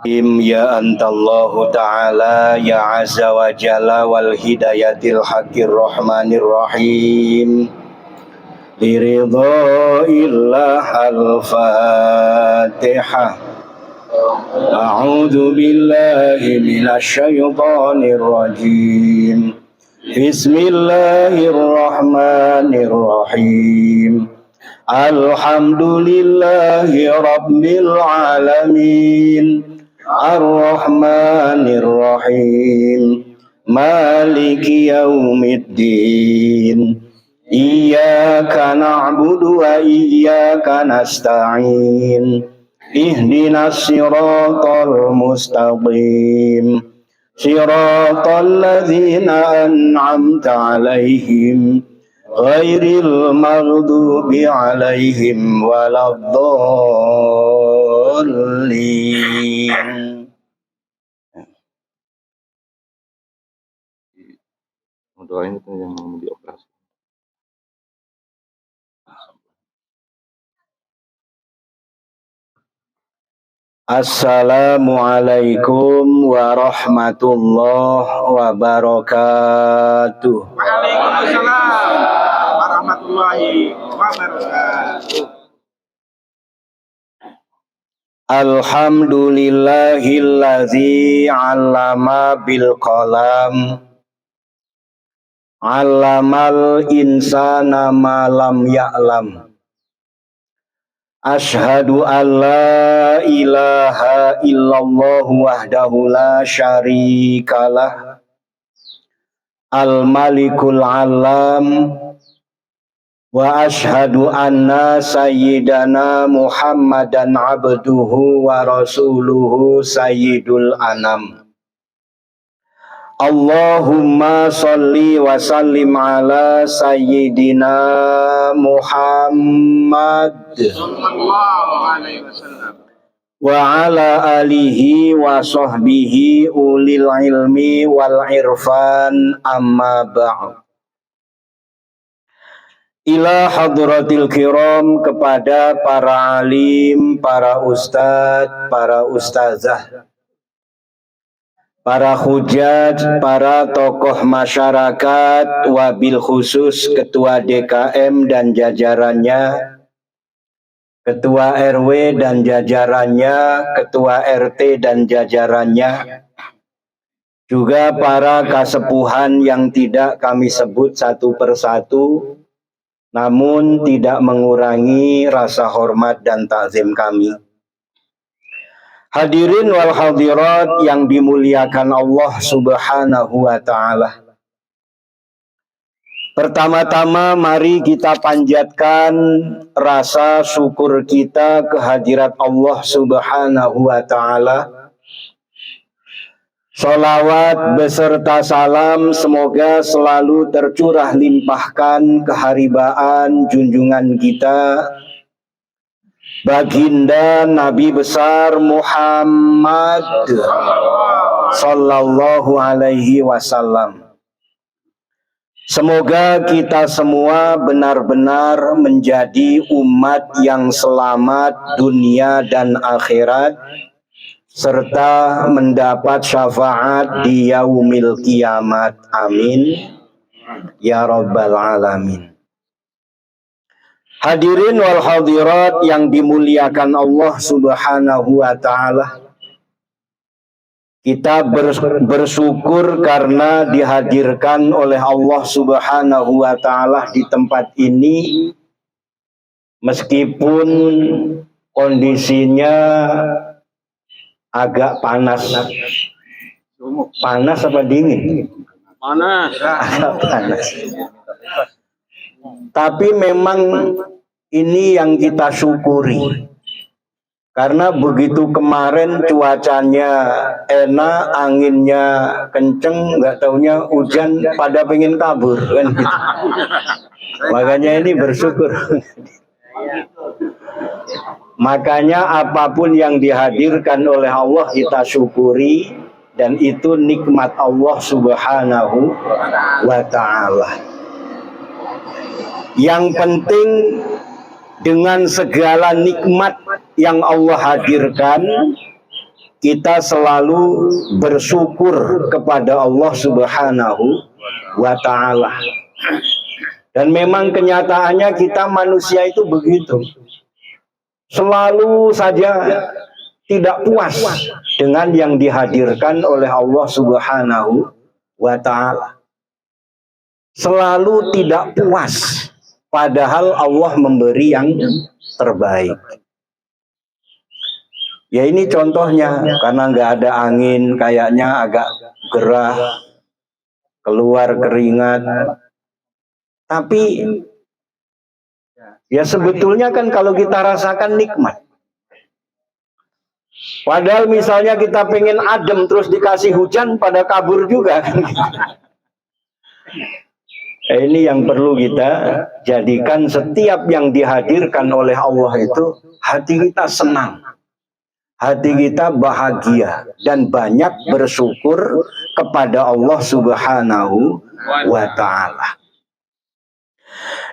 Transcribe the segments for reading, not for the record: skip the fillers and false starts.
Ya antallahu ta'ala ya azza wa jalla wal hidayatil haqqir rahmanir rahim liridha illah al-fatihah. A'udzu billahi minasy syaithanir rajim. Bismillahirrahmanirrahim. Alhamdulillahi rabbil alamin. Ar-Rahmanir Rahim. Maliki yaumiddin. Iyyaka na'budu wa iyyaka nasta'in. Ihdinas siratal mustaqim. Siratal ladzina an'amta 'alaihim ghairil maghdubi 'alaihim waladdallin. Doain itu yang mau dioperasi. Assalamualaikum warahmatullahi wabarakatuh. Waalaikumsalam warahmatullahi wabarakatuh. Alhamdulillahilladzi 'allama bil qalam. 'Allamal insana ma lam ya'lam. Ashhadu an la ilaha illallah wahdahu la syarikalah. Al-Malikul Alam. Wa ashhadu anna sayyidana Muhammadan abduhu wa rasuluhu sayyidul anam. Allahumma sholli wa sallim ala sayyidina Muhammad Sallallahu alaihi wasallam wa ala alihi wa sahbihi ulil ilmi wal irfan amma ba'd. Ila hadratil kiram, kepada para alim, para ustadz, para ustazah, para hujat, para tokoh masyarakat, wabil khusus ketua DKM dan jajarannya, ketua RW dan jajarannya, ketua RT dan jajarannya, juga para kasepuhan yang tidak kami sebut satu persatu, namun tidak mengurangi rasa hormat dan takzim kami. Hadirin wal hadirat yang dimuliakan Allah Subhanahu wa ta'ala. Pertama-tama mari kita panjatkan rasa syukur kita kehadirat Allah Subhanahu wa ta'ala. Sholawat beserta salam semoga selalu tercurah limpahkan keharibaan junjungan kita, Baginda Nabi besar Muhammad sallallahu alaihi wasallam. Semoga kita semua benar-benar menjadi umat yang selamat dunia dan akhirat, serta mendapat syafaat di yaumil kiamat. Amin ya rabbal alamin. Hadirin wal hadirat yang dimuliakan Allah Subhanahu wa ta'ala. Kita bersyukur karena dihadirkan oleh Allah Subhanahu wa ta'ala di tempat ini, meskipun kondisinya agak panas. Panas apa dingin? Panas. Agak panas. Tapi memang ini yang kita syukuri, karena begitu kemarin cuacanya enak, anginnya kenceng, nggak taunya hujan pada pengen kabur kan gitu. Makanya ini bersyukur. Makanya apapun yang dihadirkan oleh Allah kita syukuri, dan itu nikmat Allah Subhanahu wa ta'ala. Yang penting dengan segala nikmat yang Allah hadirkan, kita selalu bersyukur kepada Allah Subhanahu wa ta'ala. Dan memang kenyataannya kita manusia itu begitu. Selalu saja tidak puas dengan yang dihadirkan oleh Allah Subhanahu wa ta'ala. Selalu tidak puas, padahal Allah memberi yang terbaik. Ya ini contohnya, karena nggak ada angin, kayaknya agak gerah, keluar keringat. Tapi ya sebetulnya kan kalau kita rasakan nikmat. Padahal misalnya kita pengen adem terus dikasih hujan pada kabur juga. Ini yang perlu kita jadikan setiap yang dihadirkan oleh Allah itu hati kita senang. Hati kita bahagia dan banyak bersyukur kepada Allah Subhanahu wa ta'ala.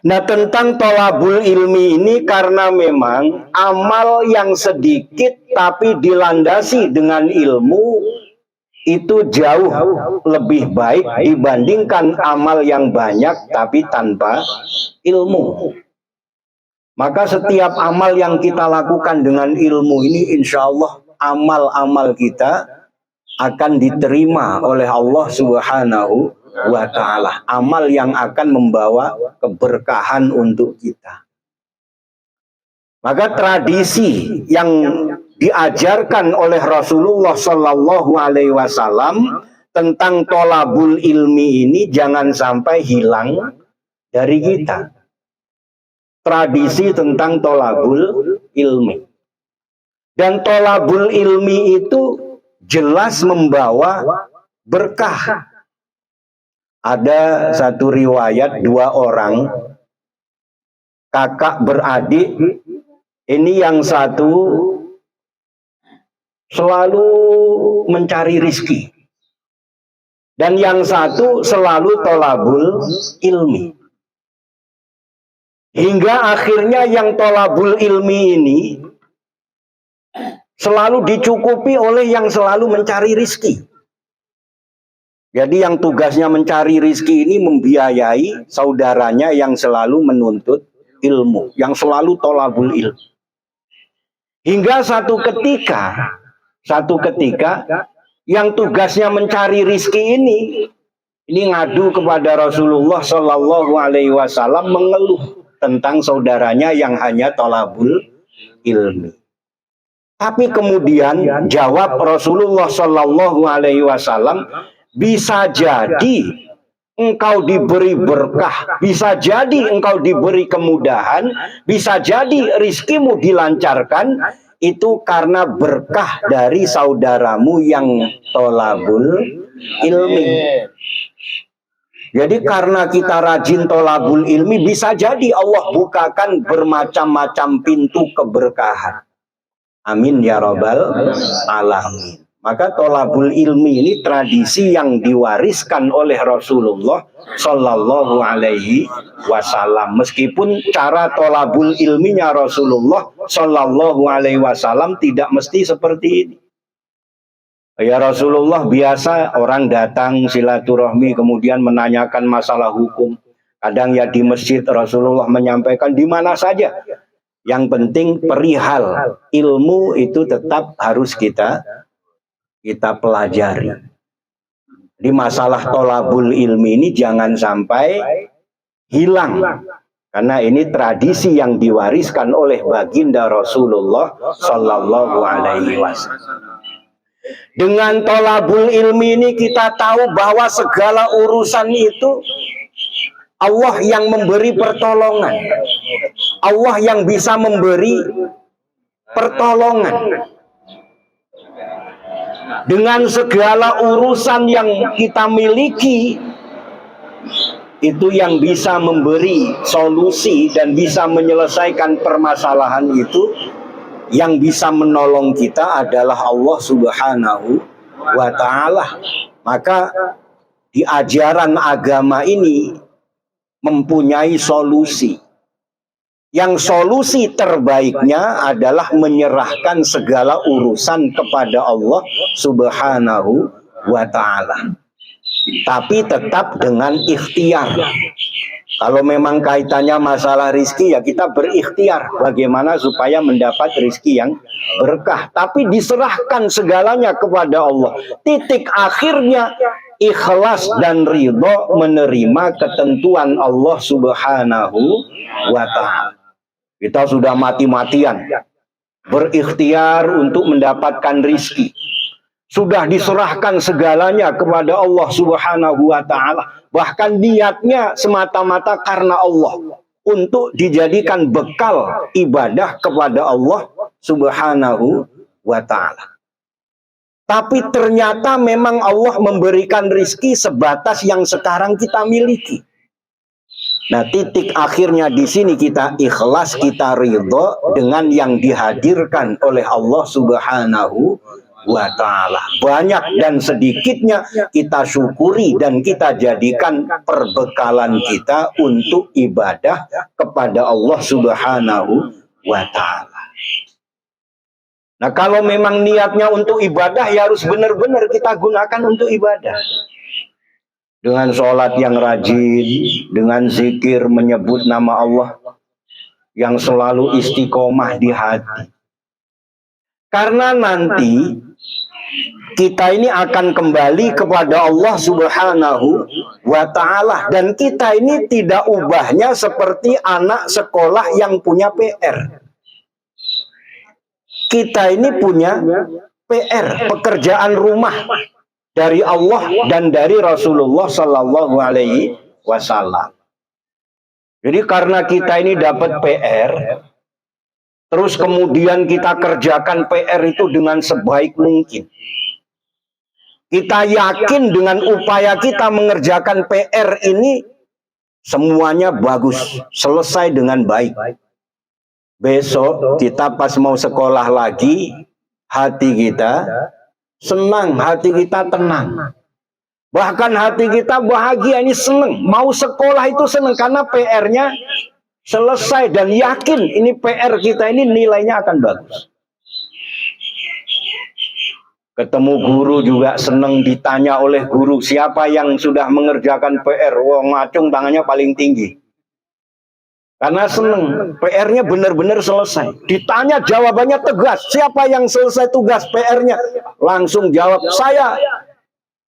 Nah, tentang tolabul ilmi ini karena memang amal yang sedikit tapi dilandasi dengan ilmu itu jauh lebih baik dibandingkan amal yang banyak tapi tanpa ilmu. Maka setiap amal yang kita lakukan dengan ilmu ini insya Allah amal-amal kita akan diterima oleh Allah Subhanahu wa ta'ala. Amal yang akan membawa keberkahan untuk kita. Maka tradisi yang diajarkan oleh Rasulullah Shallallahu Alaihi Wasallam tentang tolabul ilmi ini jangan sampai hilang dari kita. Tradisi tentang tolabul ilmi. Dan tolabul ilmi itu jelas membawa berkah. Ada satu riwayat 2 orang kakak beradik. Ini yang satu selalu mencari rizki. Dan yang satu selalu tolabul ilmi. Hingga akhirnya yang tolabul ilmi ini selalu dicukupi oleh yang selalu mencari rizki. Jadi yang tugasnya mencari rizki ini membiayai saudaranya yang selalu menuntut ilmu. Yang selalu tolabul ilmu. Hingga satu ketika yang tugasnya mencari rizki ini ngadu kepada Rasulullah Shallallahu Alaihi Wasallam mengeluh tentang saudaranya yang hanya tolabul ilmi. Tapi kemudian jawab Rasulullah Shallallahu Alaihi Wasallam, bisa jadi engkau diberi berkah, bisa jadi engkau diberi kemudahan, bisa jadi rizkimu dilancarkan, itu karena berkah dari saudaramu yang tolabul ilmi. Jadi karena kita rajin tolabul ilmi, bisa jadi Allah bukakan bermacam-macam pintu keberkahan. Amin ya rabbal alamin. Maka tolabul ilmi ini tradisi yang diwariskan oleh Rasulullah Shallallahu Alaihi Wasallam. Meskipun cara tolabul ilminya Rasulullah Shallallahu Alaihi Wasallam tidak mesti seperti ini. Ya Rasulullah biasa orang datang silaturahmi kemudian menanyakan masalah hukum. Kadang ya di masjid Rasulullah menyampaikan di mana saja. Yang penting perihal ilmu itu tetap harus kita pelajari. Di masalah tolabul ilmi ini jangan sampai hilang. Karena ini tradisi yang diwariskan oleh baginda Rasulullah Sallallahu Alaihi Wasallam. Dengan tolabul ilmi ini kita tahu bahwa segala urusan itu Allah yang memberi pertolongan. Allah yang bisa memberi pertolongan. Dengan segala urusan yang kita miliki, itu yang bisa memberi solusi dan bisa menyelesaikan permasalahan itu, yang bisa menolong kita adalah Allah Subhanahu wa ta'ala. Maka di ajaran agama ini mempunyai solusi. Yang solusi terbaiknya adalah menyerahkan segala urusan kepada Allah Subhanahu wa ta'ala. Tapi tetap dengan ikhtiar. Kalau memang kaitannya masalah rizki, ya kita berikhtiar bagaimana supaya mendapat rizki yang berkah. Tapi diserahkan segalanya kepada Allah. Titik akhirnya ikhlas dan ridho menerima ketentuan Allah Subhanahu wa ta'ala. Kita sudah mati-matian berikhtiar untuk mendapatkan rizki. Sudah diserahkan segalanya kepada Allah Subhanahu wa ta'ala. Bahkan niatnya semata-mata karena Allah, untuk dijadikan bekal ibadah kepada Allah Subhanahu wa ta'ala. Tapi ternyata memang Allah memberikan rizki sebatas yang sekarang kita miliki. Nah, titik akhirnya di sini kita ikhlas, kita ridho dengan yang dihadirkan oleh Allah Subhanahu wa ta'ala. Banyak dan sedikitnya kita syukuri dan kita jadikan perbekalan kita untuk ibadah kepada Allah Subhanahu wa ta'ala. Nah, kalau memang niatnya untuk ibadah, ya harus benar-benar kita gunakan untuk ibadah. Dengan sholat yang rajin, dengan zikir menyebut nama Allah yang selalu istiqomah di hati. Karena nanti kita ini akan kembali kepada Allah Subhanahu wa ta'ala. Dan kita ini tidak ubahnya seperti anak sekolah yang punya PR. Kita ini punya PR, pekerjaan rumah dari Allah dan dari Rasulullah Sallallahu Alaihi Wasallam. Jadi karena kita ini dapat PR, terus kemudian kita kerjakan PR itu dengan sebaik mungkin. Kita yakin dengan upaya kita mengerjakan PR ini semuanya bagus, selesai dengan baik. Besok kita pas mau sekolah lagi, hati kita senang, hati kita tenang. Bahkan hati kita bahagia, ini senang. Mau sekolah itu senang karena PR-nya selesai dan yakin ini PR kita ini nilainya akan bagus. Ketemu guru juga senang, ditanya oleh guru siapa yang sudah mengerjakan PR. Wah, ngacung tangannya paling tinggi. Karena senang, PR-nya benar-benar selesai. Ditanya jawabannya tegas. Siapa yang selesai tugas PR-nya? Langsung jawab, saya.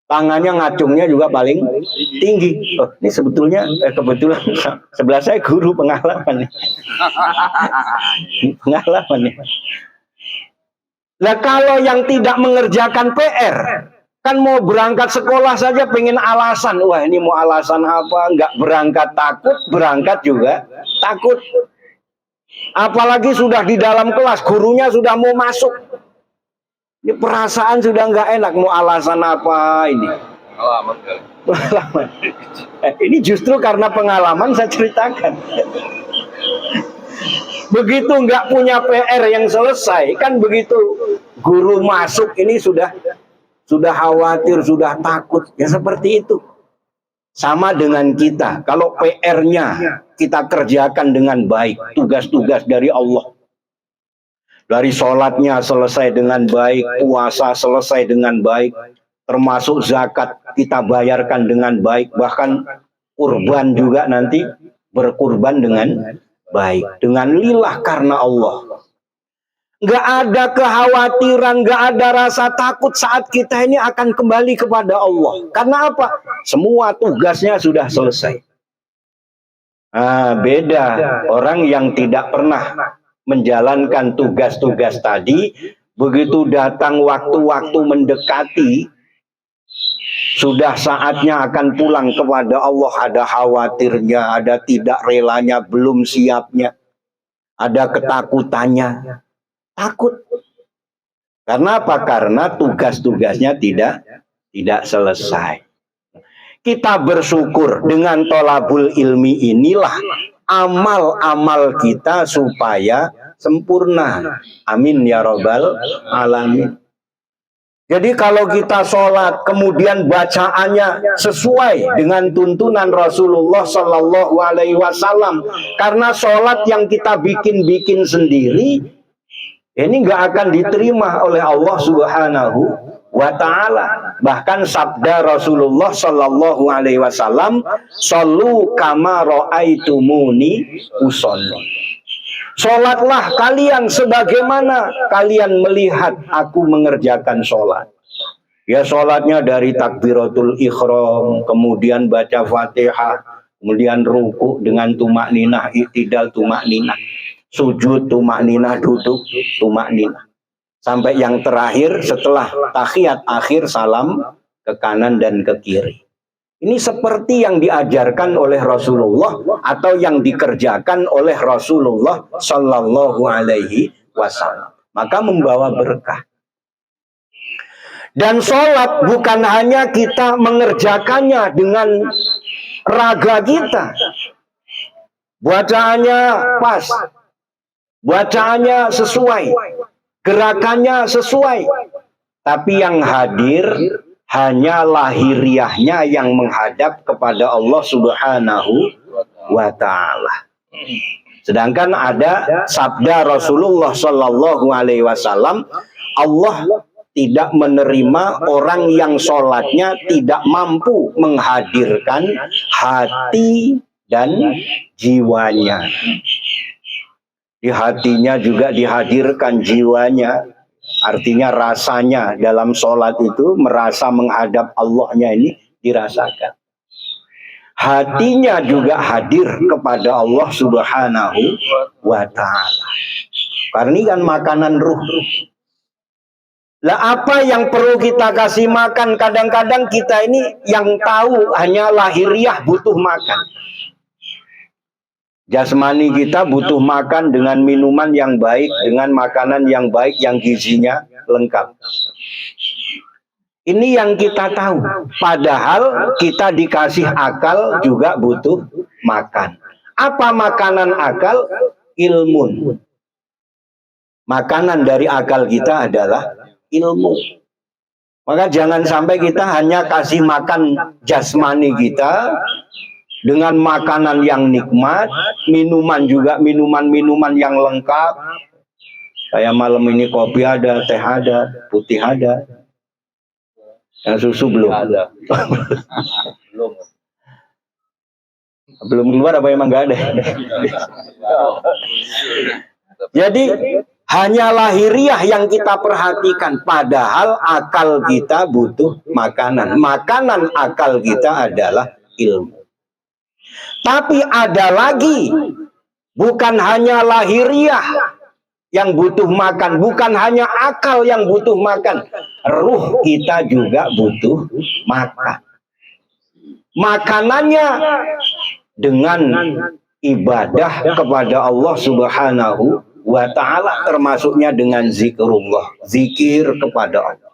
Tangannya ngacungnya juga paling tinggi. Oh, ini sebetulnya, kebetulan sebelah saya guru pengalaman. Pengalaman. Nah, kalau yang tidak mengerjakan PR, kan mau berangkat sekolah saja pengen alasan. Wah, ini mau alasan apa? Nggak berangkat takut, berangkat juga takut. Apalagi sudah di dalam kelas, gurunya sudah mau masuk. Ini perasaan sudah nggak enak, mau alasan apa ini? Pengalaman. Ini justru karena pengalaman saya ceritakan. Begitu nggak punya PR yang selesai, kan begitu guru masuk ini sudah khawatir, sudah takut. Ya seperti itu. Sama dengan kita. Kalau PR-nya kita kerjakan dengan baik. Tugas-tugas dari Allah. Dari sholatnya selesai dengan baik. Puasa selesai dengan baik. Termasuk zakat kita bayarkan dengan baik. Bahkan kurban juga nanti berkurban dengan baik. Dengan lillah karena Allah. Nggak ada kekhawatiran, nggak ada rasa takut saat kita ini akan kembali kepada Allah. Karena apa? Semua tugasnya sudah selesai. Beda orang yang tidak pernah menjalankan tugas-tugas tadi, begitu datang waktu-waktu mendekati, sudah saatnya akan pulang kepada Allah, ada khawatirnya, ada tidak relanya, belum siapnya, ada ketakutannya. Takut. Karena apa? Karena tugas-tugasnya tidak selesai. Kita bersyukur dengan tolabul ilmi inilah amal-amal kita supaya sempurna. Amin ya rabbal alamin. Jadi kalau kita sholat kemudian bacaannya sesuai dengan tuntunan Rasulullah Sallallahu Alaihi Wasallam, karena sholat yang kita bikin sendiri ini nggak akan diterima oleh Allah Subhanahu wa Ta'ala. Bahkan sabda Rasulullah Sallallahu Alaihi Wasallam, "Shollu kama ra'aitumuni usolli." Sholatlah kalian sebagaimana kalian melihat aku mengerjakan sholat. Ya, sholatnya dari takbiratul ikhram, kemudian baca fatihah, kemudian ruku dengan tumak ninah, i'tidal tumak ninah, sujud tumak ninah, duduk tumak ninah. Sampai yang terakhir setelah tahiyat akhir salam ke kanan dan ke kiri. Ini seperti yang diajarkan oleh Rasulullah atau yang dikerjakan oleh Rasulullah Sallallahu Alaihi Wasallam. Maka membawa berkah. Dan sholat bukan hanya kita mengerjakannya dengan raga kita. Bacaannya pas. Bacaannya sesuai. Gerakannya sesuai. Tapi yang hadir hanya lahiriahnya yang menghadap kepada Allah Subhanahu wa Ta'ala. Sedangkan ada sabda Rasulullah Sallallahu Alaihi Wasallam, Allah tidak menerima orang yang sholatnya tidak mampu menghadirkan hati dan jiwanya. Di hatinya juga dihadirkan jiwanya. Artinya rasanya dalam sholat itu merasa menghadap Allahnya ini dirasakan. Hatinya juga hadir kepada Allah Subhanahu wa Ta'ala. Karena ini kan makanan ruh. Lah apa yang perlu kita kasih makan? Kadang-kadang kita ini yang tahu hanya lahiriah butuh makan. Jasmani kita butuh makan dengan minuman yang baik, dengan makanan yang baik, yang gizinya lengkap. Ini yang kita tahu. Padahal kita dikasih akal juga butuh makan. Apa makanan akal? Ilmu. Makanan dari akal kita adalah ilmu. Maka jangan sampai kita hanya kasih makan jasmani kita dengan makanan yang nikmat, minuman juga minuman-minuman yang lengkap. Kayak malam ini kopi ada, teh ada, putih ada. Yang susu belum. Ada. Belum keluar apa emang nggak ada? Jadi hanya lahiriah yang kita perhatikan, padahal akal kita butuh makanan. Makanan akal kita adalah ilmu. Tapi ada lagi, bukan hanya lahiriah yang butuh makan, bukan hanya akal yang butuh makan, ruh kita juga butuh makan. Makanannya dengan ibadah kepada Allah Subhanahu wa Ta'ala, termasuknya dengan zikrullah, zikir kepada Allah.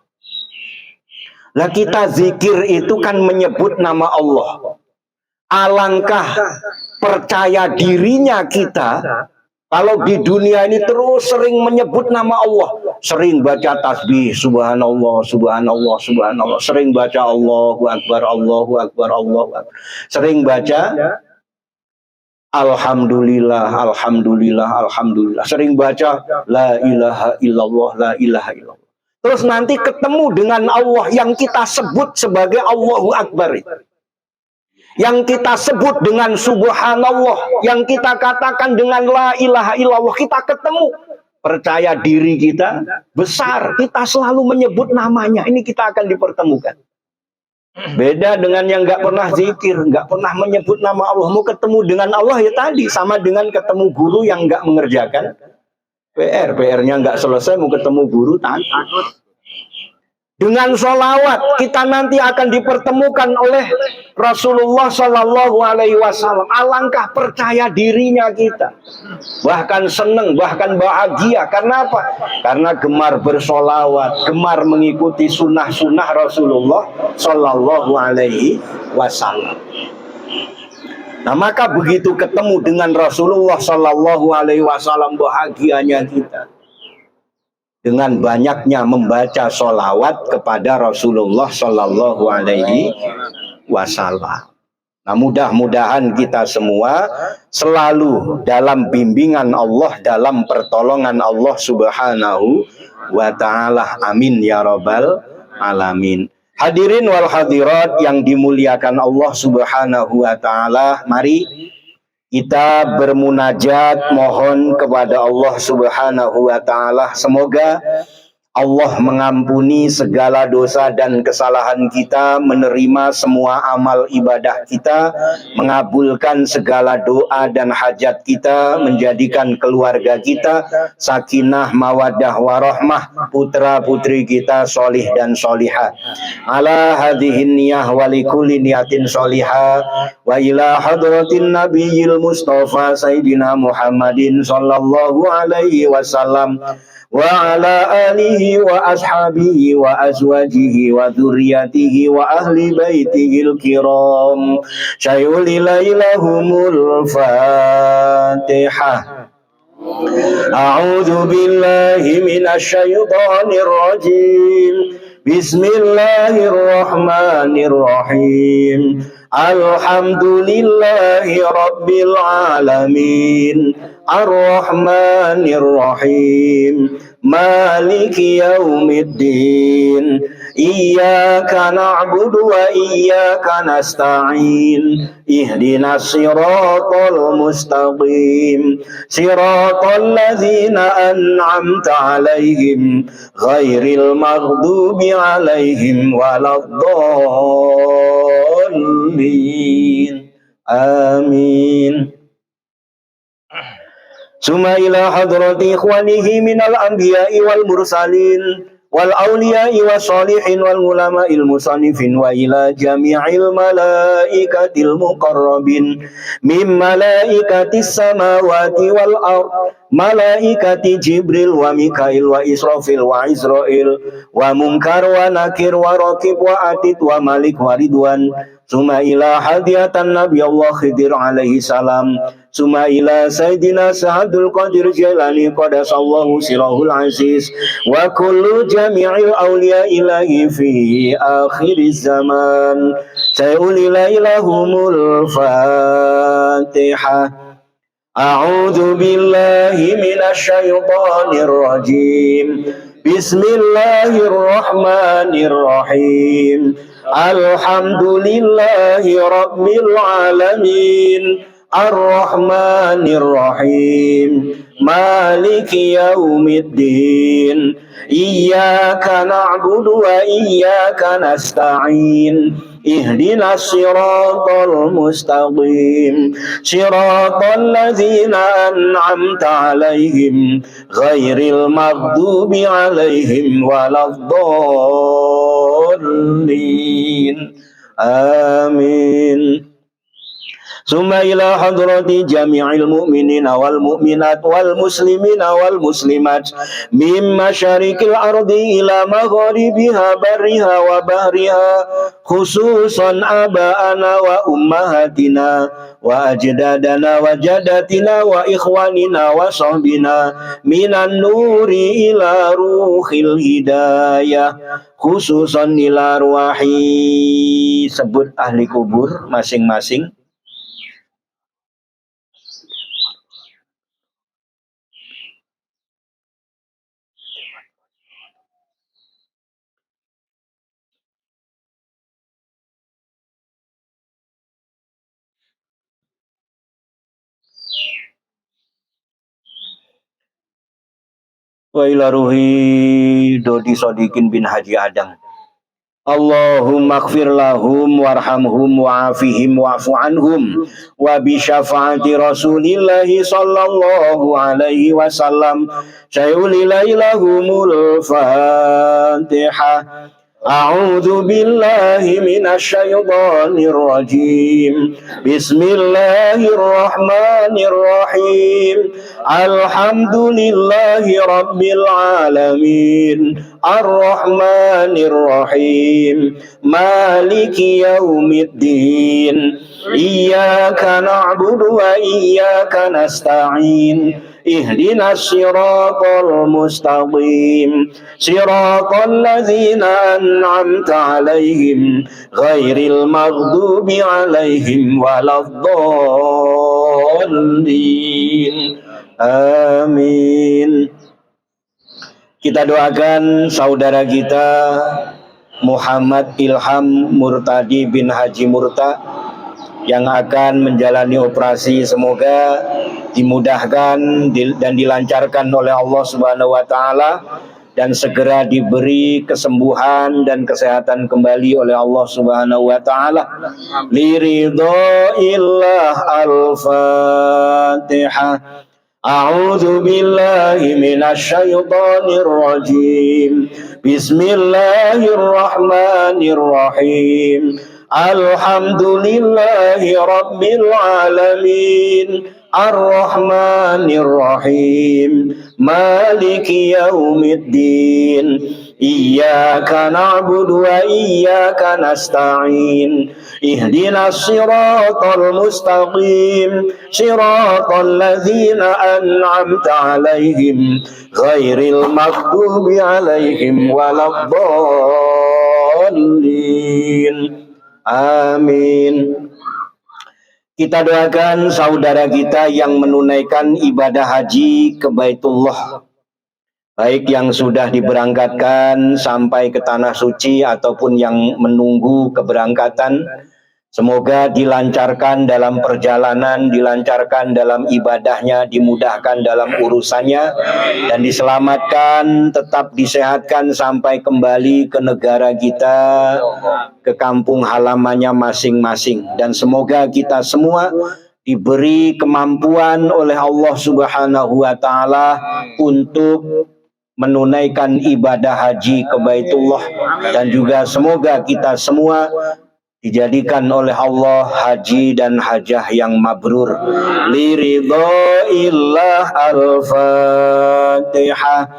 Lah kita zikir itu kan menyebut nama Allah. Alangkah percaya dirinya kita kalau di dunia ini terus sering menyebut nama Allah, sering baca tasbih, subhanallah, subhanallah, subhanallah, sering baca Allahu Akbar, Allahu Akbar, Allahu Akbar, sering baca alhamdulillah, alhamdulillah, alhamdulillah, sering baca la ilaha illallah, la ilaha illallah. Terus nanti ketemu dengan Allah yang kita sebut sebagai Allahu Akbar, yang kita sebut dengan subhanallah, yang kita katakan dengan la ilaha illallah, kita ketemu. Percaya diri kita besar, kita selalu menyebut namanya. Ini kita akan dipertemukan. Beda dengan yang nggak pernah zikir, nggak pernah menyebut nama Allah. Mau ketemu dengan Allah ya tadi, sama dengan ketemu guru yang nggak mengerjakan PR-nya nggak selesai, mau ketemu guru takut. Dengan sholawat kita nanti akan dipertemukan oleh Rasulullah Sallallahu Alaihi Wasallam. Alangkah percaya dirinya kita, bahkan senang, bahkan bahagia. Karena apa? Karena gemar bersholawat, gemar mengikuti sunnah-sunnah Rasulullah Sallallahu Alaihi Wasallam. Nah, maka begitu ketemu dengan Rasulullah Sallallahu Alaihi Wasallam, bahagianya kita. dengan banyaknya membaca sholawat kepada Rasulullah Shallallahu Alaihi Wasallam. Nah, mudah-mudahan kita semua selalu dalam bimbingan Allah, dalam pertolongan Allah Subhanahu wa Ta'ala. Amin ya Rabbal Alamin. Hadirin wal hadirat yang dimuliakan Allah Subhanahu wa Ta'ala, mari kita bermunajat mohon kepada Allah Subhanahu wa Ta'ala. Semoga Allah mengampuni segala dosa dan kesalahan kita, menerima semua amal ibadah kita, mengabulkan segala doa dan hajat kita, menjadikan keluarga kita sakinah, mawaddah, warahmah, putra putri kita solih dan solihah. Ala hadhihin niyah walikulli niyatin solihah wa ila hadratin nabiyil mustafa sayyidina Muhammadin sallallahu alaihi wasallam wa ala alihi wa ashabihi wa azwajihi wa dzurriyyatihi wa ahli baitihil kiram. Syai'ulilailahumul Fatihah. A'udzu billahi minasy syaithanir rajim. Bismillahirrahmanirrahim. Alhamdulillahi rabbil alamin. Ar-Rahmanir-Rahim. Maliki yaumiddin. Iyyaka na'budu wa iyyaka nasta'in. Ihdinas siratal mustaqim. Siratal ladzina an'amta 'alaihim ghairil maghdubi 'alaihim waladdallin. Amin. Summa ila hadrati ikhwanihi minal anbiya'i wal mursalin wal awliya'i was salihin wal ulama'il musannifin wa ila jami'il malaikatil muqarrabin mim malaikatis samawati wal ard malaikati Jibril wa Mikail wa Israfil wa Israil wa Munkar wa Nakir wa Raqib wa Atid wa Malik wa Ridwan. Summa ila hadiyatan Nabi Allah Khidir alaihi salam. Summa ila Sayyidina Sa'adul Qadir Jailani qadasallahu sirahul aziz wa kullu jami'il awliya ilahi fi akhiriz zaman. Sayulila ilahumul Fatihah. A'udzu billahi minasy syaithanir rajim. Bismillahirrahmanirrahim. Alhamdulillahi rabbil alamin. Ar-Rahmanir-Rahim. Maliki yaumiddin. Iyyaka na'budu wa iyyaka nasta'in. Ihdinas siratal mustaqim. Siratal ladzina an'amta 'alaihim ghairil maghdubi 'alaihim waladdallin. Amin. Summa ila hadrati jami'il mu'minina wal mu'minat wal muslimina wal muslimat mim masyariqil ardi ila magharibiha barriha wa bahriha khususan aba'ana wa ummahatina wa ajdadana wa jadatina wa ikhwanina wa sahbina minan nuri ila ruhil hidayah khususan ila ruhi. Sebut ahli kubur masing-masing. Wa ila ruhi Dodi Sodikin bin Haji Adang. Allahumma ighfir lahum warhamhum wa'afihim wa'fu anhum wa bi syafaati Rasulillahi sallallahu alaihi wasallam. Syai'ulilailahumul Fatihah. A'udzu billahi minasy syaithanir rajim. Bismillahirrahmanirrahim. Alhamdulillahi rabbil alamin. Ar-Rahmanir-Rahim. Maliki yaumiddin. Iyyaka na'budu wa iyyaka nasta'in. ihdinas siratal mustaqim siratal ladzina an'amta 'alaihim ghairil maghdubi 'alaihim waladdallin. Amin. Kita doakan saudara kita Muhammad Ilham Murtadi bin Haji Murta yang akan menjalani operasi, semoga dimudahkan dan dilancarkan oleh Allah Subhanahu wa taala dan segera diberi kesembuhan dan kesehatan kembali oleh Allah Subhanahu wa taala. Liridhaillah al-Fatihah. A'udzu billahi minasy syaithanir rajim. Bismillahirrahmanirrahim. Alhamdulillahi rabbil alamin. Ar-Rahmanir Rahim. Maliki yaumiddin. Iyyaka na'budu wa iyyaka nasta'in. Ihdinas siratal mustaqim siratal ladzina an'amta 'alaihim ghairil maghdubi 'alaihim waladdallin. Amin. Kita doakan saudara kita yang menunaikan ibadah haji ke Baitullah, baik yang sudah diberangkatkan sampai ke tanah suci ataupun yang menunggu keberangkatan. Semoga dilancarkan dalam perjalanan, dilancarkan dalam ibadahnya, dimudahkan dalam urusannya, dan diselamatkan, tetap disehatkan sampai kembali ke negara kita, ke kampung halamannya masing-masing. Dan semoga kita semua diberi kemampuan oleh Allah Subhanahu wa taala untuk menunaikan ibadah haji ke Baitullah, dan juga semoga kita semua dijadikan oleh Allah haji dan hajah yang mabrur. Liridhaillah al-Fatihah.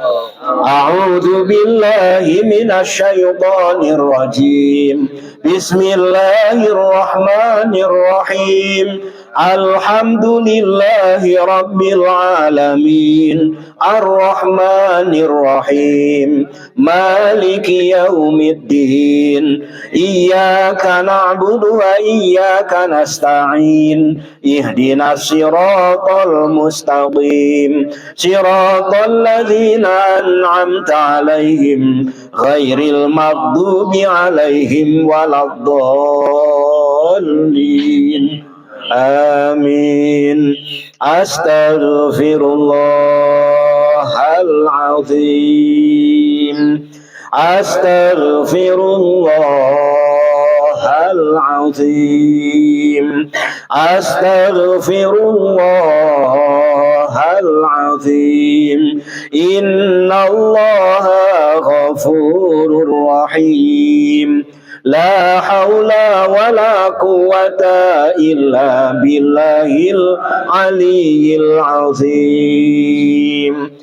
A'udzu billahi minasy syaithanir rajim. Bismillahirrahmanirrahim. Alhamdulillahi rabbil alamin. Ar-Rahmanir Rahim. Maliki yaumiddin. Iyyaka na'budu wa iyyaka nasta'in. Ihdinas siratal mustaqim siratal ladzina an'amta 'alaihim ghairil maghdubi 'alaihim waladdallin. Amin. Astaghfirullahaladzim. Astaghfirullahaladzim. Astaghfirullahaladzim. Innallaha ghafurur rahim. La haula wa la quwata illa billahil aliyyil azim.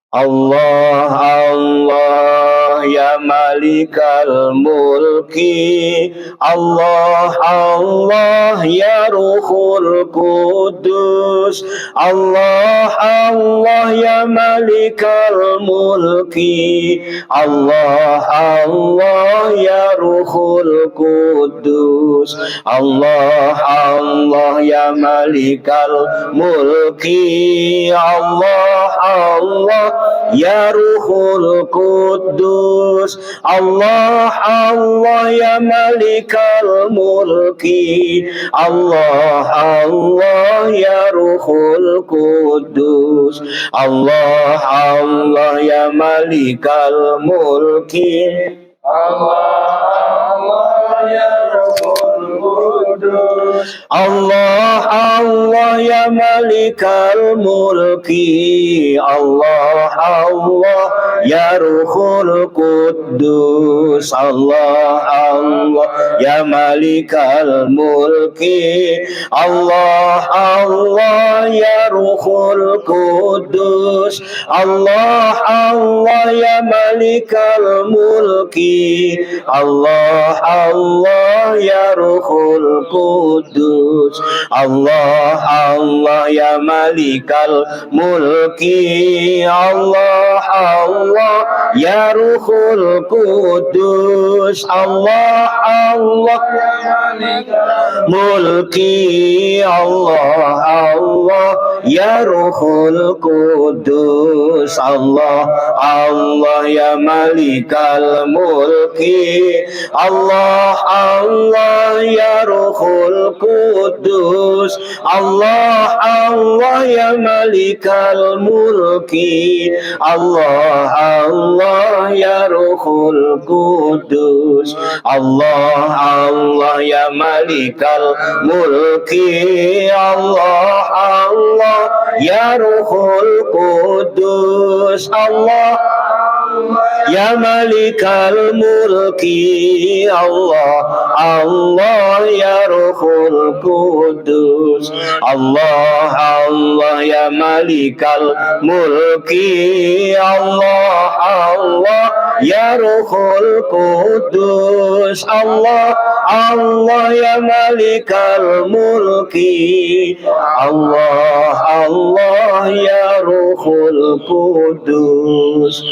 Allah Allah ya malikal mulki. Allah Allah ya ruhul kudus. Allah Allah ya malikal mulki. Allah Allah ya ruhul kudus. Allah Allah ya malikal mulki. Allah Allah ya ruhul kudus. Allah Allah ya malikal mulki. Allah Allah ya ruhul kudus. Allah Allah ya malikal mulki. Allah Allah ya ruhul kudus. Allah Allah ya malikal mulki. Allah Allah ya Ruhul Kudus. Allah Allah ya Malikal Mulki. Allah Allah ya Ruhul Kudus. Allah Allah ya Malikal Mulki. Allah Allah ya Ruhul Kudus. Allah Allah ya Malikal Mulki. Allah Allah ya Ruhul Kudus. Allah Allah ya Malikal Mulki. Allah Allah ya Ruhul Kudus. Allah Allah ya Malikal Mulki. Allah Allah ya Ruhul Kudus. Allah Allah ya Malikal Mulki. Allah Allah ya Ruhul Kudus. Allah Allah ya Malikal Mulki. Allah Allah ya Ruhul Kudus. Allah ya Malikal Mulki. Allah Allah ya Ruhul Kudus. Allah Allah ya Malikal Mulki. Allah Allah ya Ruhul Kudus. Allah Allah ya Malikal Mulki. Allah Allah ya Ruhul Kudus.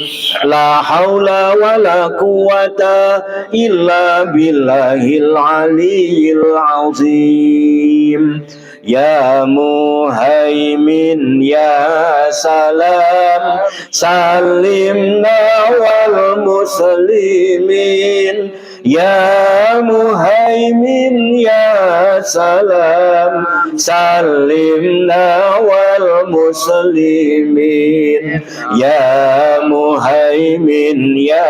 La haula wa la quwata illa billahil aliyyil azim. Ya Muhaimin ya Salam, salimna wal muslimin. Ya Muhaimin ya Salam, salimna wal muslimin. Ya Muhaimin ya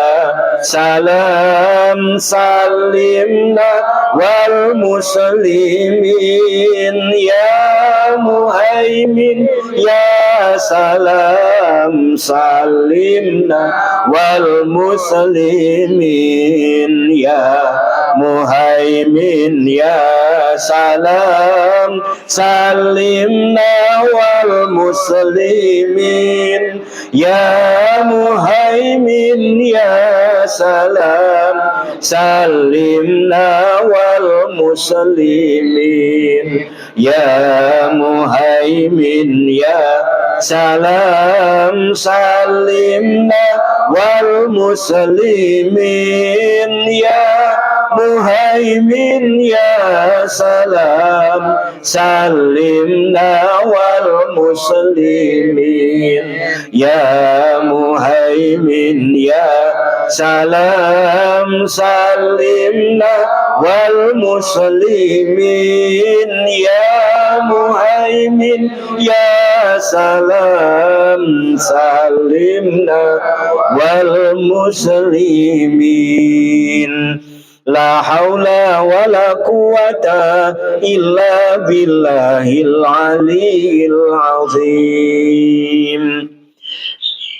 Salam, salimna wal muslimin. Ya Muhaimin ya Salam, salimna wal muslimin. Ya Muhaimin ya Salam, salimna wal muslimin. Ya Muhaimin ya Salam, salimna wal muslimin. Ya Muhaimin ya Salam, salimna wal muslimin. Ya Muhaimin ya Salam, salimna wal muslimin. Ya Muhaimin ya Salam, salimna wal muslimin. Ya Muhaimin ya Salam, salimna wal muslimin. La haula wa la quwata illa billahil aliyyil azim.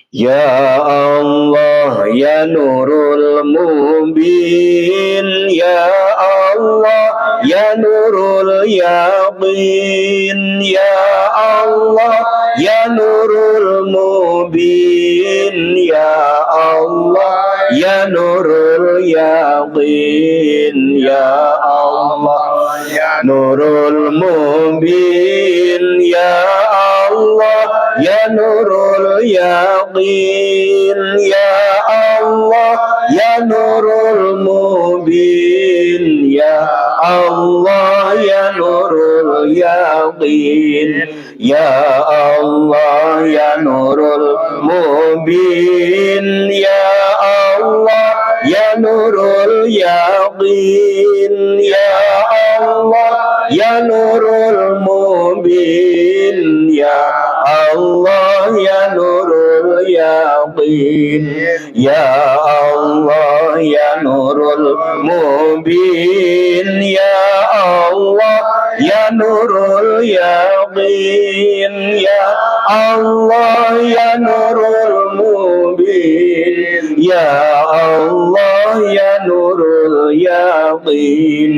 Ya Allah ya Nurul Mubin. Ya Allah ya Nurul Yaqin. Ya Allah ya Nurul Mubin. Ya Allah ya Nurul Yaqin. Ya Allah ya Nurul Mubin. Ya Allah ya Nurul Yaqin. Ya Allah ya Nurul Mubin. Ya Allah ya Nurul Yaqin. Ya Allah ya Nurul Mubin. Ya Allah ya Nurul Yaqin. Ya Allah ya Nurul Mubin. Ya Allah ya Nurul Yaqin. Ya Allah ya Nurul Mubin. Ya Allah ya Nurul Yaqin. Ya Allah ya Nurul Mubin. mubin. Ya Allah ya nurul yaqin.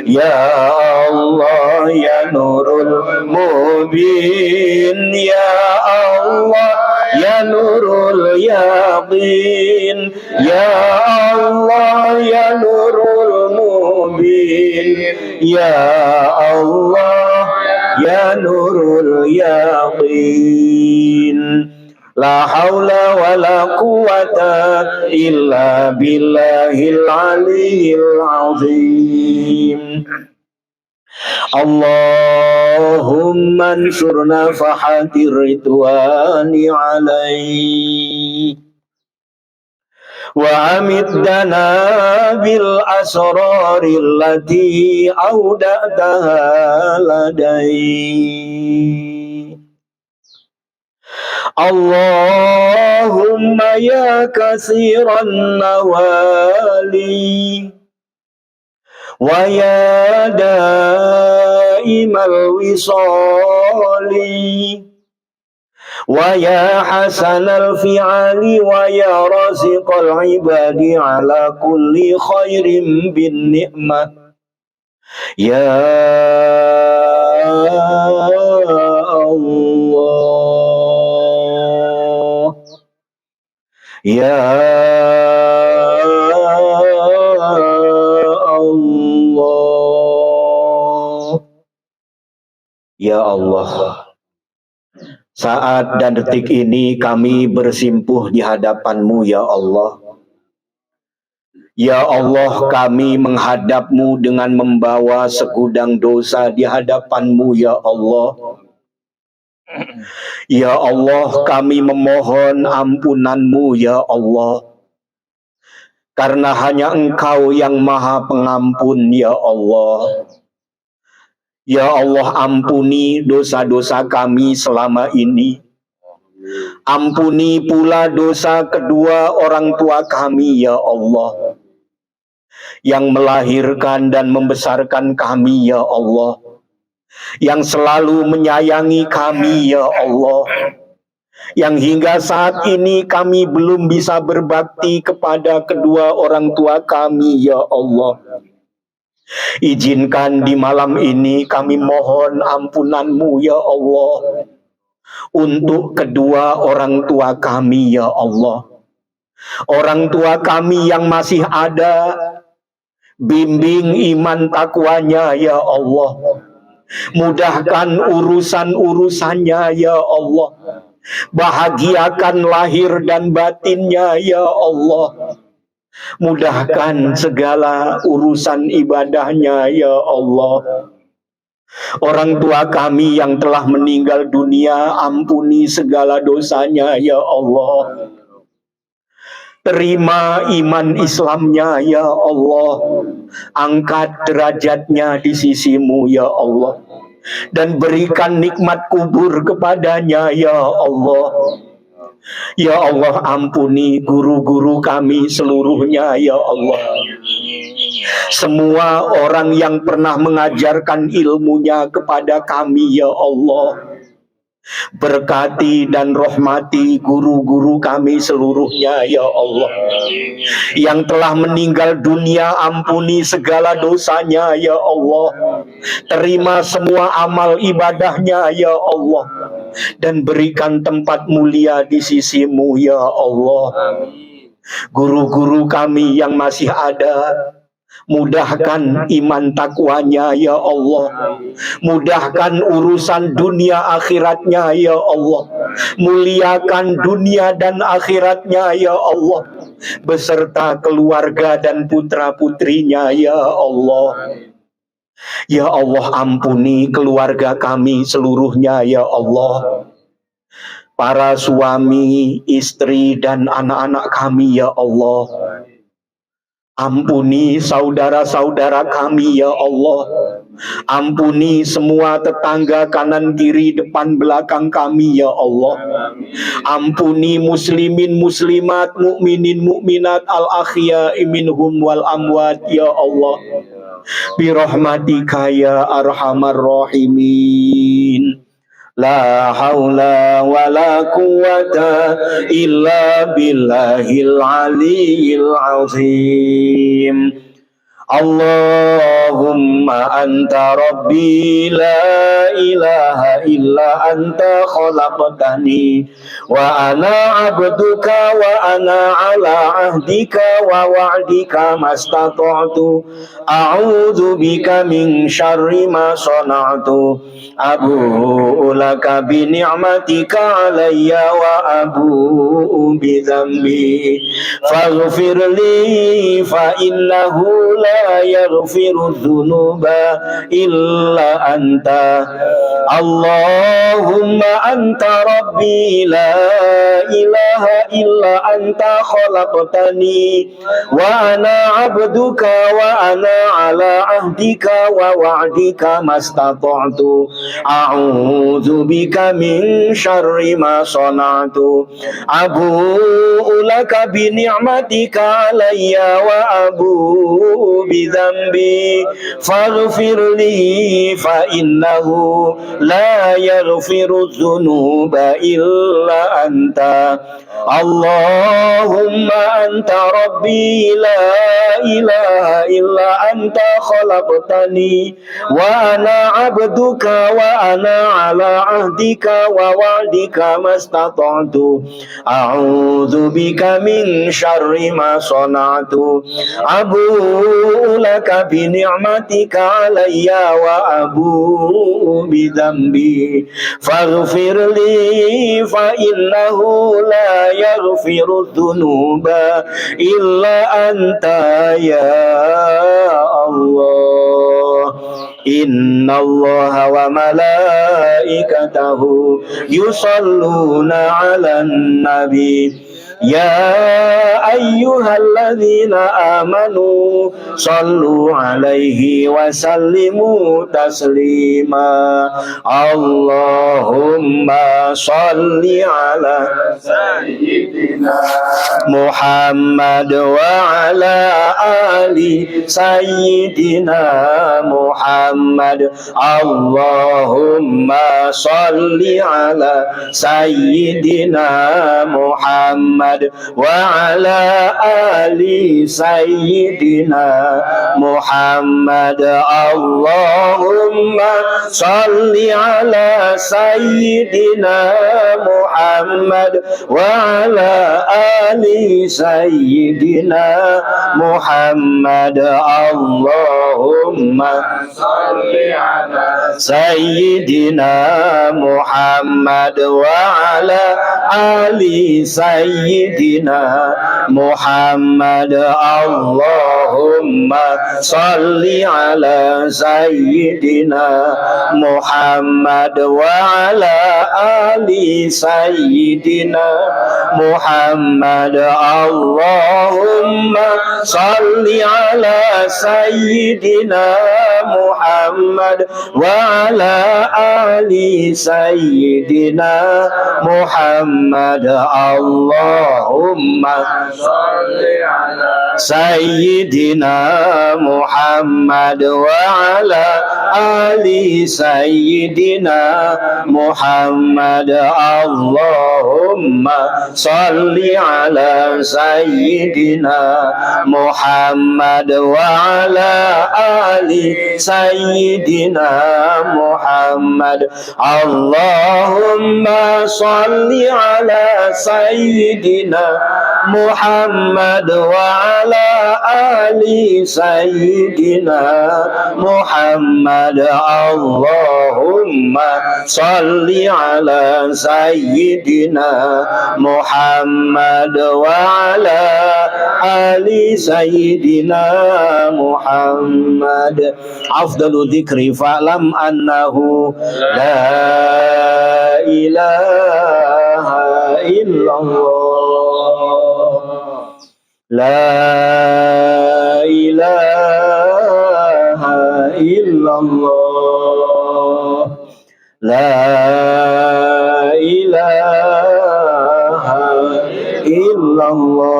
Ya Allah ya nurul mubin. Ya Allah ya nurul yaqin. Ya Allah ya nurul mubin. Ya Allah ya nurul yaqin. La haula wa la quwata illa billahil aliyyil azim. Allahumma ansurna fahatir ridwani alaih wa amiddana bil asraril lati audataha ladai. Allahumma ya kasiran nawali wa ya daimal wisali wa ya hasanal fi'ali wa ya raziqal ibadi ala kulli khairin bin ni'mah. Ya Allah, ya Allah, ya Allah. Saat dan detik ini kami bersimpuh di hadapan-Mu ya Allah. Ya Allah, kami menghadap-Mu dengan membawa segudang dosa di hadapan-Mu ya Allah. Ya Allah, kami memohon ampunan-Mu ya Allah. Karena hanya Engkau yang Maha Pengampun ya Allah. Ya Allah, ampuni dosa-dosa kami selama ini. Ampuni pula dosa kedua orang tua kami ya Allah, yang melahirkan dan membesarkan kami ya Allah, yang selalu menyayangi kami ya Allah, yang hingga saat ini kami belum bisa berbakti kepada kedua orang tua kami ya Allah. Izinkan di malam ini kami mohon ampunan-Mu ya Allah untuk kedua orang tua kami ya Allah. Orang tua kami yang masih ada, bimbing iman takwanya ya Allah. Mudahkan urusan-urusannya ya Allah. Bahagiakan lahir dan batinnya ya Allah. Mudahkan segala urusan ibadahnya ya Allah. Orang tua kami yang telah meninggal dunia, ampuni segala dosanya ya Allah. Terima iman Islamnya ya Allah. Angkat derajatnya di sisi-Mu ya Allah. Dan berikan nikmat kubur kepadanya ya Allah. Ya Allah, ampuni guru-guru kami seluruhnya ya Allah. Semua orang yang pernah mengajarkan ilmunya kepada kami ya Allah. Berkati dan rahmati guru-guru kami seluruhnya ya Allah. Yang telah meninggal dunia, ampuni segala dosanya ya Allah. Terima semua amal ibadahnya ya Allah. Dan berikan tempat mulia di sisi-Mu ya Allah. Guru-guru kami yang masih ada, mudahkan iman takwanya ya Allah. Mudahkan urusan dunia akhiratnya ya Allah. Muliakan dunia dan akhiratnya ya Allah. Beserta keluarga dan putra-putrinya ya Allah. Ya Allah, ampuni keluarga kami seluruhnya ya Allah. Para suami, istri dan anak-anak kami ya Allah. Ampuni saudara-saudara kami ya Allah. Ampuni semua tetangga kanan kiri depan belakang kami ya Allah. Ampuni muslimin muslimat, mukminin mukminat, al ahya'i minhum wal amwat ya Allah. Birahmatika ya arhamar rahimin. La haula wa la quwwata illa billahil aliyyil azim. Allahumma anta rabbi la ilaha illa anta khalaqtani wa ana abduka wa ana ala ahdika wa wa'dika mastata'tu a'udzu bika min syarri ma sana'tu abu'u laka bi ni'matika alayya wa abu'u bi dzambi faghfirli fa innahu la yaghfiru dzunuba illa anta. Allahumma anta rabbi la ilaha illa anta khalaqtani wa ana abduka wa ana ala ahdika wa wa'dika mastata'tu a'udzu bika min syarri ma sana'tu abu'u laka bi ni'matika alayya wa abu'u bi dzambi faghfirli fa innahu la yaghfiru dzunuba illa anta. Allahumma anta rabbi la ilaha illa anta khalaqtani wa ana abduka wa ana ala ahdika wa wa'dika mastata'tu a'udzu bika min syarri ma sana'tu abu'u laka bi ni'matika alayya wa abu'u bi dzambi faghfirli fa innahu la yaghfiru dzunuba illa anta ya Allah. Inna Allah wa malaikatahu yusalluna 'alan nabi ya ayyuhalladzina amanu sallu alaihi wa sallimu taslima. Allahumma salli ala sayyidina Muhammad wa ala ali sayyidina Muhammad. Allahumma salli ala sayyidina Muhammad wa ala ali sayyidina Muhammad. Allahumma salli ala sayyidina Muhammad wa ala ali sayyidina Muhammad. Allahumma salli ala sayyidina Muhammad wa ala ali sayyidina Muhammad. Allahumma salli ala sayyidina Muhammad wa ala ali sayyidina Muhammad. Allahumma salli ala sayyidina Muhammad wa ala ali sayyidina Muhammad. Allahumma salli ala sayyidina Muhammad wa ala ali sayyidina Muhammad. Allahumma salli ala sayyidina Muhammad wa ala ali sayyidina Muhammad. Allahumma salli ala sayyidina Muhammad wa ala ali sayyidina Muhammad. Allahumma salli ala sayyidina Muhammad wa ala ali sayyidina Muhammad. Afdalu dzikri fa'lam annahu la ilaha illallah, la ilaha illallah, la ilaha illallah,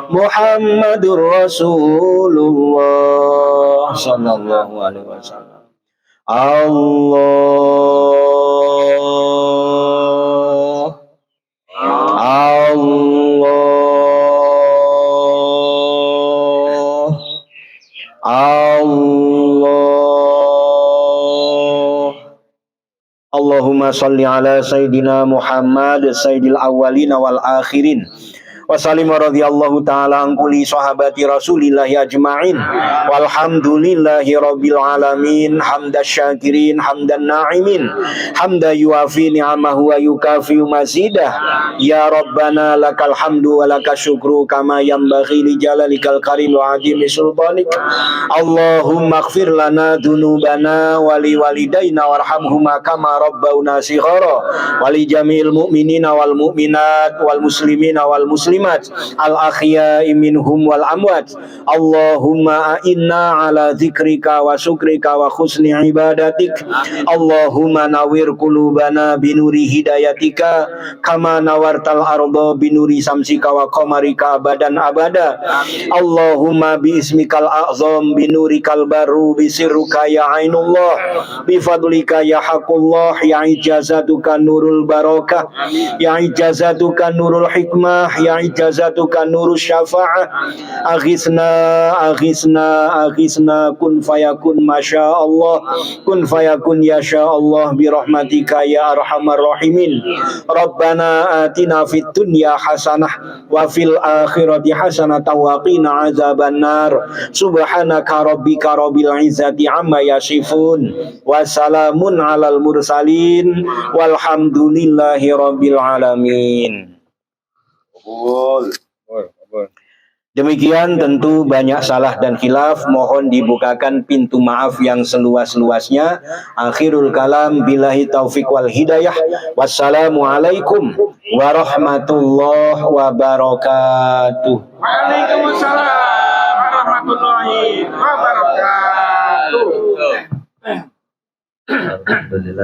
Muhammadur Rasulullah sallallahu alaihi wasallam. Allah Allahumma salli ala Sayyidina Muhammad Sayyidil awwalin wal akhirin wa sallim radhiyallahu ta'ala an kulli sahabati Rasulillah ajma'in walhamdulillahi rabbil alamin hamdas syakirin hamdan na'imin hamda yuafi ni'amahu wa yukafi mazidah ya rabbana lakal hamdu wa lakas syukru kama yanbaghi li jalalikal karim wa azimi sultanik Allahumma ighfir lana dunubana wa li walidaina warhamhuma kama rabbauna shighara wa li jami'il mu'minina wal mu'minat wal muslimina wal muslimat al-akhya'i minhum wal amwat Allahumma a'inna ala dzikrika wa syukrika wa husni ibadatik Allahumma nawir qulubana binuri hidayatika kama nawartal arda binuri samsika wa qamarika abadan abada Allahumma bi ismikal a'zam binurikal baru bisirruka ya ainullah bifadlika ya haqqullah ya ijazatuka nurul barakah ya ijazatuka nurul hikmah ya ijazatuka nurus syafa'ah aghisna kun fayakun masya Allah kun fayakun ya sya Allah birahmatika ya arhamar rahimin Rabbana atina fid dunya hasanah wa fil akhirati hasanah wa qina azabannar subhanaka rabbika rabbil izzati amma yasifun wa salamun alal mursalin walhamdulillahi rabbil alamin. Demikian tentu banyak salah dan khilaf, mohon dibukakan pintu maaf yang seluas-luasnya. Akhirul kalam billahi taufik wal hidayah. Wassalamualaikum warahmatullahi wabarakatuh. Waalaikumsalam warahmatullahi wabarakatuh. Alhamdulillah.